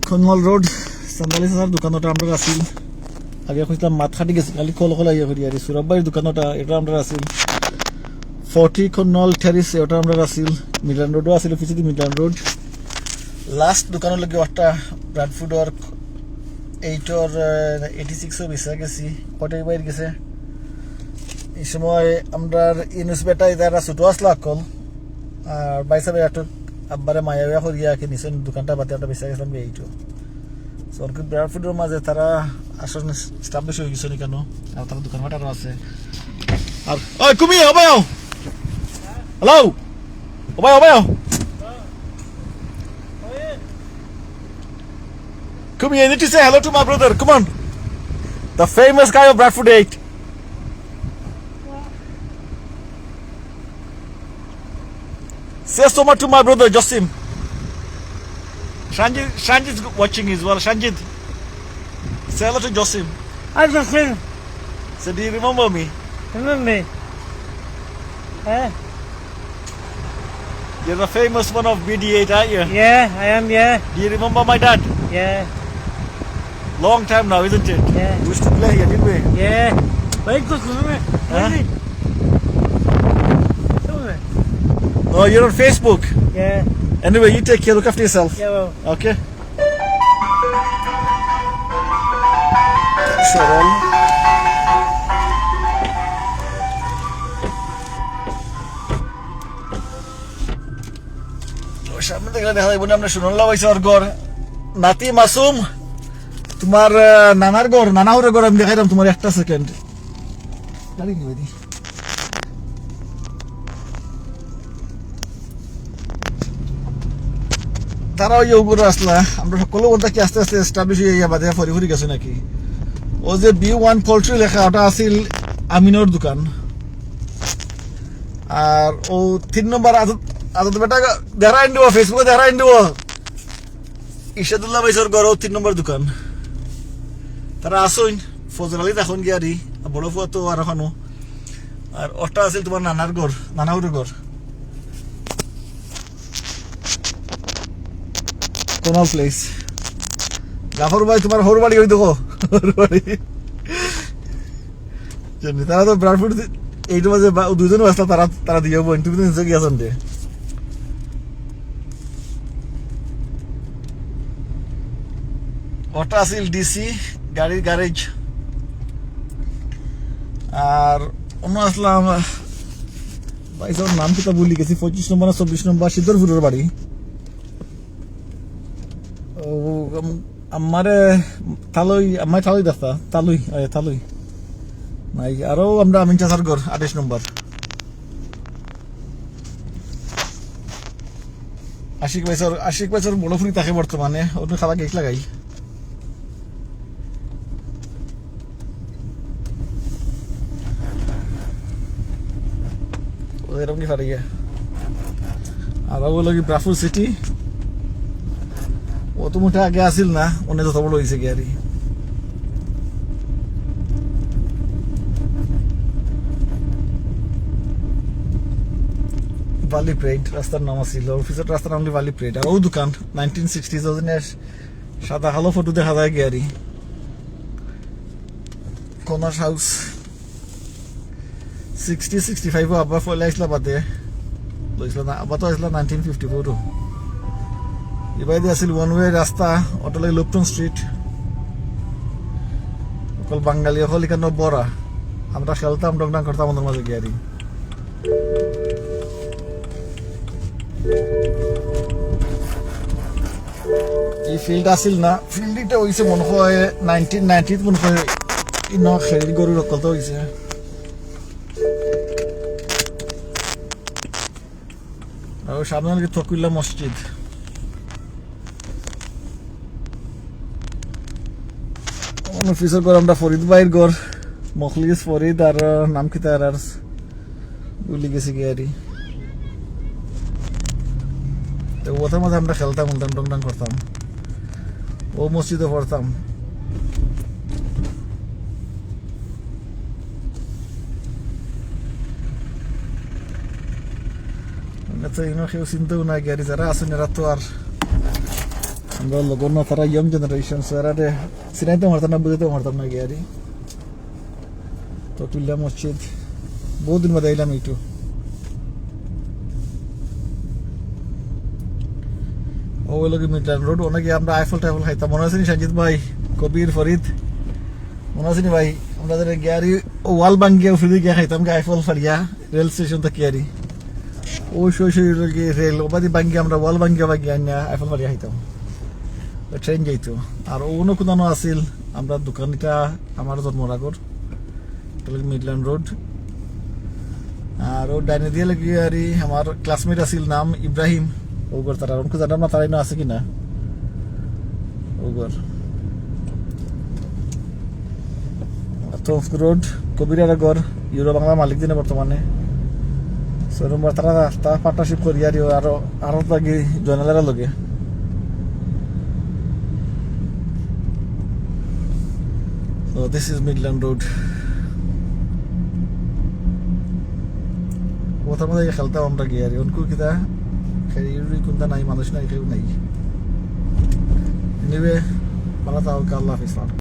খনমল road সান্দালি সার দোকানটা আমরা আসিল আগে কইতাম মাত খাটি গেছে খালি কল কল আইয়া করি আর সুরাবাইর দোকানটা এটা আমরা আসিল 40 খনল টেরিস এটা আমরা আসিল মিডল্যান্ড রোডও আসিল পিছিয়ে মিডল্যান্ড রোড লাস্ট দোকানের লগে একটা ব্রাডফুড আর 8 or 86 ও বেচা গেছি কটাই বাইর গেছে এই সময় আমরা ইউনুস বেটা ইদারা ছোট আসলা কল আর বাইসাবে একটা আব্বারে মায়াবিয়া করিয়া কি নিছেন দোকানটা বাতে একটা বেচা গেছিলাম এইটো সরকার ব্রাডফুডের মাঝে তারা আসলে স্টাবলিশ হয়ে গেছে কেন আর তার দোকান ভাটারও আছে আর ওই Kummi ওবাও hello ওবাও Come here, I need to say hello to my brother. Come on. The famous guy of Bradford 8. Say so much to my brother, Josim. Shanjit's watching as well. Shanjit. Say hello to Josim. Hi, Josim. So do you remember me? Remember me? Eh? You're the famous one of BD8, aren't you? Yeah, I am, yeah. Do you remember my dad? Yeah, Long time now, isn't it? Yeah. We used to play here, didn't we? yeah. Very good, remember? Huh? Remember? No, you're on Facebook. Yeah, Anyway, you take care, look after yourself. yeah, well. Okay. Sure. সামনে দেখলে দেখা যাবে আমরা শুনলাম হয়েছে ওর ঘর নাতি মাসুম তোমার নানার ঘর নানাহুরের ঘর আমি দেখাইলাম তোমার একটা সেকেন্ড গাড়ি নিবে দি তারাও ইয়ে করে আসলা আমরা সকলে বলতে কি আস্তে আস্তে এস্টাবলিশ হয়ে ইয়া বাদে ফরি ফরি গেছে নাকি ও যে B1 পোল্ট্রি লেখা ওটা আছিল আমিনোর দোকান আর ও 3 নম্বর আদত বেটা দেখাই দিব ফেসবুকে দেখাই দিব ইশাদুল্লাহ ভাইসর ঘর 3 নম্বর দোকান তারা আসুন ফজল আলী দেখুন গিয়ারি বড় ফুয়া তো আর এখনো আর ওটা আছিল তোমার নানার ঘর নানাহুরের ঘর কোন প্লেস গাফর ভাই তোমার হোর বাড়ি ওই দেখো হোর বাড়ি তারা তো ব্রাডফুড এইটা মাঝে দুজন আসলা তারা তারা দিয়ে বোন তুমি তো নিচে গিয়েছেন রে ওটা আছিল ডিসি গাড়ির গ্যারেজ আর অন্য আসলাম ভাইসর নাম কি তা ভুলি গেছি 25 নম্বর 24 নম্বর সিদ্ধরপুরের বাড়ি আমারে থালই দেখতা তালুই নাই আরো আমরা আমিন চাচার ঘর 28 নম্বর আশিক ভাইসর বড় ফুলি থাকে বর্তমানে ওটা খালা গেট লাগাই এরকম কি পারি আর বলো কি ব্রাডফোর্ড সিটি ও তো মোটে আগে আসিল না অনেক যত বড় হয়েছে কি আরই ভালি প্রেড রাস্তার নাম আছিল অফিসের রাস্তার নাম ভালি প্রেড আর ও দোকান 1960s সাদা কালো ফটো দেখা যায় কি আরই কর্নার হাউস 60-65 আবার ফলে আসলা বাদে লইছিল না আবার তো আসলা 1954 এবার দিয়ে আসিল ওয়ান ওয়ে রাস্তা অটো লাগে লুপটন স্ট্রিট অকল বাঙালি অকল এখানে বড়া আমরা খেলতাম ডংডাং করতাম আমাদের মাঝে গিয়ারি এই ফিল্ড আসিল না ফিল্ডটা হয়েছে মনে হয় 1990 মনে হয় ইন খেলি গরুর অকল তো হয়েছে আর সামনে তকুল্লা মসজিদ অফিসের ঘর আমরা ফরিদ ভাইয়ের ঘর মখলিস ফরিদ আর নাম কি তার আর ভুলে গেছি গিয়ারি তো ওটার মধ্যে আমরা খেলতাম উল্টান টংটাং করতাম ও মসজিদে পড়তাম তো কেউ চিন্তাও না গিয়ারি যারা আছেন এরা তো আর আমরা লগর না তারা ইয়ং জেনারেশন সারারে সিনাইতে মারতাম না বুঝতে মারতাম না গিয়ারি তো টুল্লা মসজিদ বহুদিন বাদে আইলাম একটু ওই লোক মিডল্যান্ড রোড অনেকে আমরা আইফল টাইফল খাইতাম মনে আছে নি সঞ্জিত ভাই কবির ফরিদ মনে আছে নি ভাই আমাদের গিয়ারি ওয়াল বাঙ্গিয়া ফিরে গিয়া খাইতাম আইফল ফারিয়া রেল স্টেশন থেকে গিয়ারি ওই রেল ওবাদি বাঙ্গিয়া আমরা ওয়াল বাঙ্গিয়া বাঙ্গিয়া আইফল ফারিয়া খাইতাম ট্রেন যাইতো আর অন্য কোথাও আসিল আমরা দোকানটা আমার জন্মরাগর মিডল্যান্ড রোড আর ও ডাইনে দিয়ে লাগি আর আমার ক্লাসমেট আসিল নাম ইব্রাহিম ওগর তারা অনেক জানাম না তারাই না আছে কিনা ওগর তফ রোড কবিরার ঘর ইউরো বাংলা মালিক দিনে বর্তমানে শোরুম তারা পার্টনারশিপ করি আর আরো লাগি জয়নালারা লগে So this is Midland Road. ওটার মধ্যে খেলতাম আমরা গিয়ে আর অনকু কিতা খেলি কোনটা নাই মানুষ নাই কেউ নাই নিবে ভালো থাকো আল্লাহ হাফিজ।